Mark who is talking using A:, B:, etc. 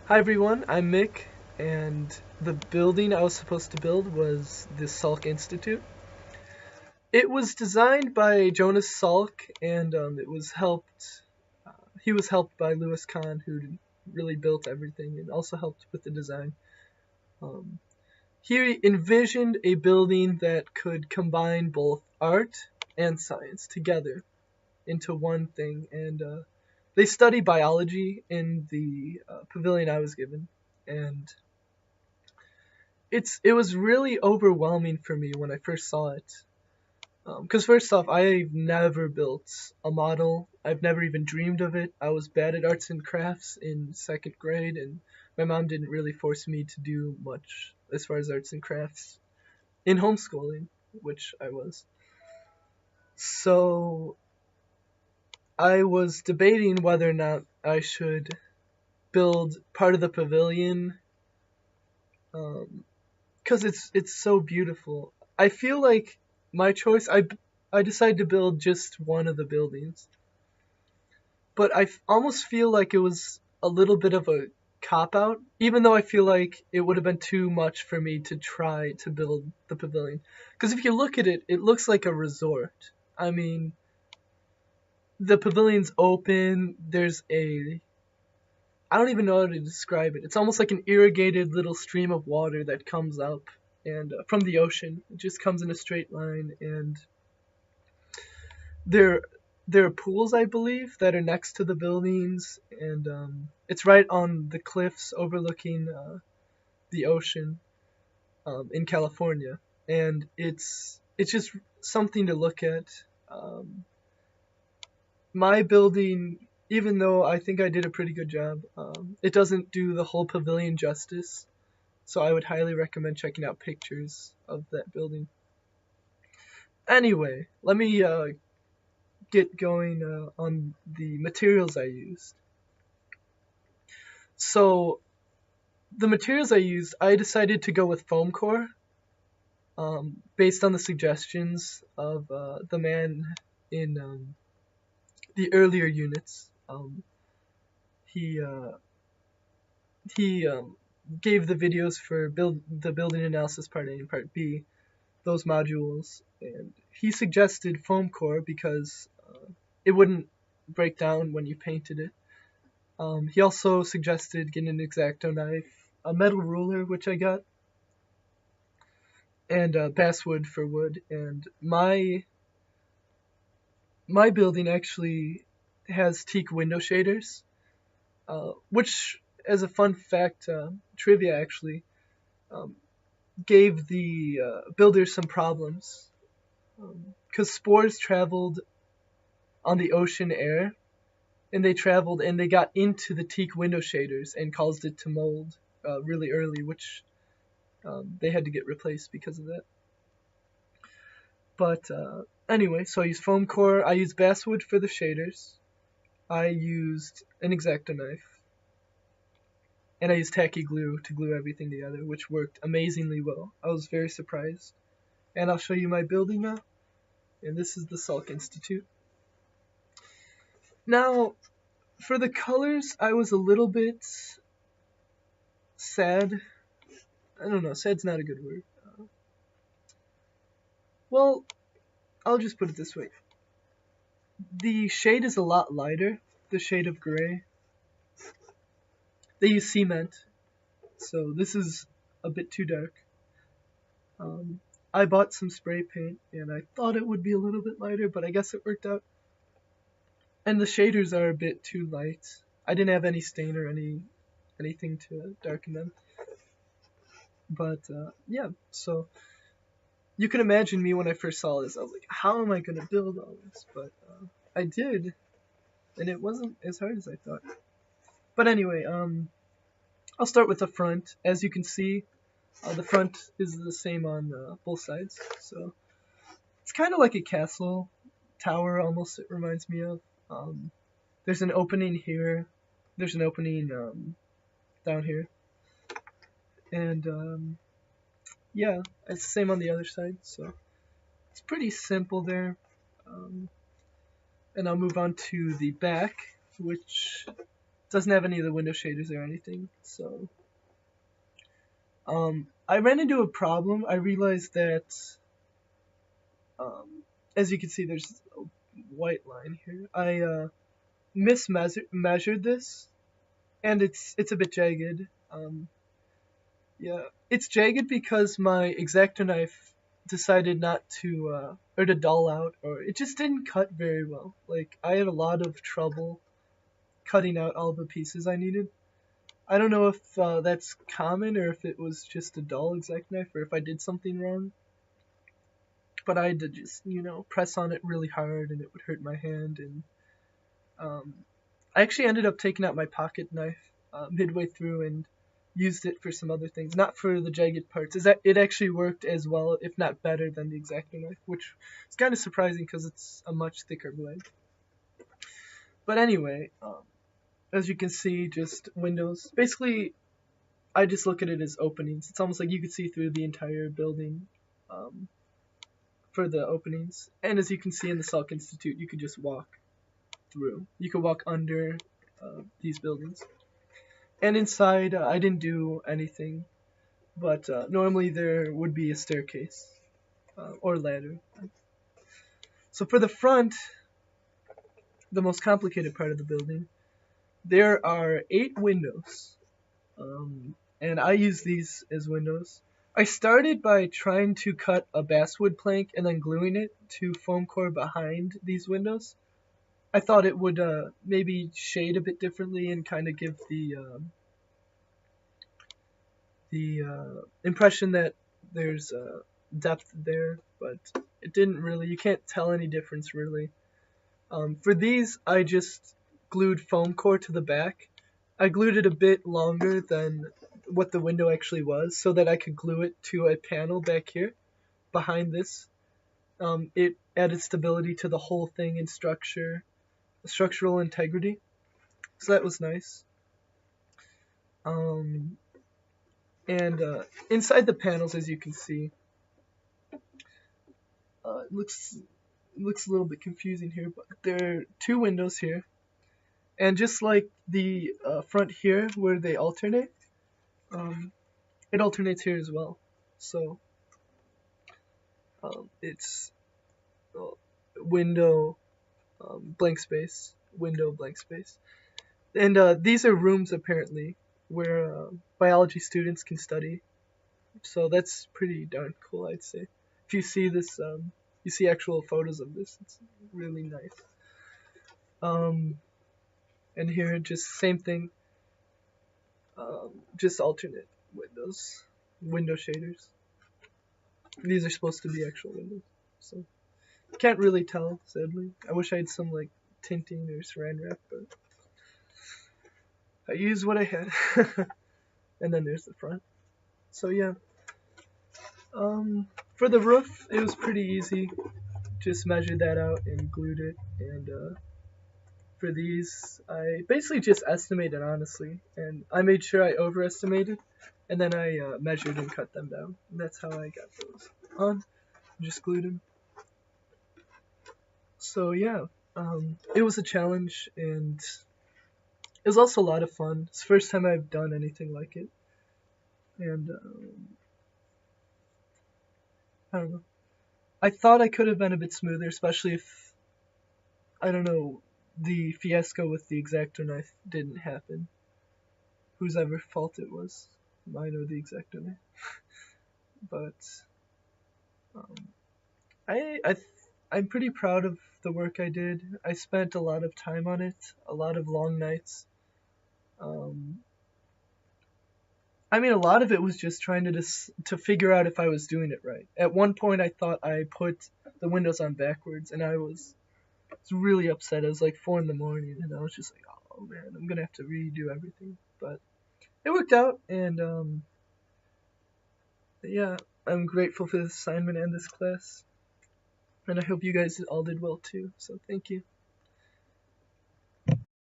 A: Hi everyone, I'm Mick, and the building I was supposed to build was the Salk Institute. It was designed by Jonas Salk, and he was helped by Louis Kahn, who really built everything and also helped with the design. Um, he envisioned a building that could combine both art and science together into one thing, and they study biology in the pavilion I was given, and it was really overwhelming for me when I first saw it. Because first off, I've never built a model. I've never even dreamed of it. I was bad at arts and crafts in second grade, and my mom didn't really force me to do much as far as arts and crafts in homeschooling, which I was. So I was debating whether or not I should build part of the pavilion, because it's so beautiful. I feel like my choice. I decided to build just one of the buildings, but almost feel like it was a little bit of a cop out, even though I feel like it would have been too much for me to try to build the pavilion. Because if you look at it, it looks like a resort. I mean, the pavilion's open. There's a I don't even know how to describe it. It's almost like an irrigated little stream of water that comes up and from the ocean. It just comes in a straight line, and there there are pools, I believe, that are next to the buildings, and it's right on the cliffs overlooking the ocean in California, and it's just something to look at. Um, my building, even though I think I did a pretty good job, it doesn't do the whole pavilion justice. So I would highly recommend checking out pictures of that building. Anyway, let me get going on the materials I used. So the materials I used, I decided to go with foam core, based on the suggestions of the man in the earlier units. He he gave the videos for the building analysis part A and part B, those modules, and he suggested foam core because it wouldn't break down when you painted it. He also suggested getting an X-Acto knife, a metal ruler, which I got, and basswood for wood. And my building actually has teak window shaders, which, as a fun fact, trivia actually, um, gave the builders some problems because spores traveled on the ocean air, and they got into the teak window shaders and caused it to mold really early, which they had to get replaced because of that. But anyway, so I used foam core, I used basswood for the shaders, I used an X-Acto knife, and I used tacky glue to glue everything together, which worked amazingly well. I was very surprised. And I'll show you my building now. And this is the Salk Institute. Now, for the colors, I was a little bit sad. I don't know, sad's not a good word. Well, I'll just put it this way. The shade is a lot lighter, the shade of gray. They use cement, so this is a bit too dark. Um, I bought some spray paint, and I thought it would be a little bit lighter, but I guess it worked out. And the shaders are a bit too light. I didn't have any stain or anything to darken them. But yeah, so you can imagine me when I first saw this. I was like, how am I going to build all this? But I did, and it wasn't as hard as I thought. But anyway, I'll start with the front. As you can see, the front is the same on both sides. So it's kind of like a castle tower, almost, it reminds me of. There's an opening here. There's an opening down here. And yeah, it's the same on the other side. So it's pretty simple there. And I'll move on to the back, which doesn't have any of the window shaders or anything. So I ran into a problem. I realized that as you can see, there's a white line here. I mismeasured this, and it's a bit jagged. Yeah, it's jagged because my X-Acto knife decided not to, or to dull out, or it just didn't cut very well. Like, I had a lot of trouble cutting out all the pieces I needed. I don't know if that's common, or if it was just a dull X-Acto knife, or if I did something wrong. But I had to just, press on it really hard, and it would hurt my hand, and I actually ended up taking out my pocket knife midway through and used it for some other things, not for the jagged parts. It actually worked as well, if not better, than the X-Acto knife, which is kind of surprising because it's a much thicker blade. But anyway, as you can see, just windows. Basically, I just look at it as openings. It's almost like you could see through the entire building for the openings. And as you can see in the Salk Institute, you could just walk through. You could walk under these buildings. And inside, I didn't do anything, but normally there would be a staircase or ladder. So for the front, the most complicated part of the building, there are 8 windows, and I use these as windows. I started by trying to cut a basswood plank and then gluing it to foam core behind these windows. I thought it would maybe shade a bit differently and kind of give the impression that there's depth there, but it didn't really. You can't tell any difference really. For these, I just glued foam core to the back. I glued it a bit longer than what the window actually was, so that I could glue it to a panel back here behind this. It added stability to the whole thing and structural integrity. So that was nice. And inside the panels, as you can see, it looks a little bit confusing here, but there are 2 windows here. And just like the front here, where they alternate, it alternates here as well. So it's window, blank space, window, blank space. And these are rooms, apparently, where biology students can study. So that's pretty darn cool, I'd say. If you see this, you see actual photos of this, it's really nice. And here, just same thing, just alternate windows, window shaders. These are supposed to be actual windows, so can't really tell, sadly. I wish I had some like tinting or saran wrap, but I used what I had. And then there's the front. So yeah. For the roof, it was pretty easy. Just measured that out and glued it, and for these, I basically just estimated, honestly, and I made sure I overestimated, and then I measured and cut them down, and that's how I got those on. Just glued them. So yeah, it was a challenge, and it was also a lot of fun. It's the first time I've done anything like it, and I don't know. I thought I could have been a bit smoother, especially if, I don't know, the fiasco with the X-Acto knife didn't happen. Whose ever fault it was, mine or the X-Acto knife. But I'm pretty proud of the work I did. I spent a lot of time on it, a lot of long nights. I mean, a lot of it was just trying to figure out if I was doing it right. At one point, I thought I put the windows on backwards, and I was really upset. It was like 4 in the morning, and I was just like, oh man, I'm gonna have to redo everything. But it worked out, and yeah, I'm grateful for this assignment and this class, and I hope you guys all did well too. So thank you.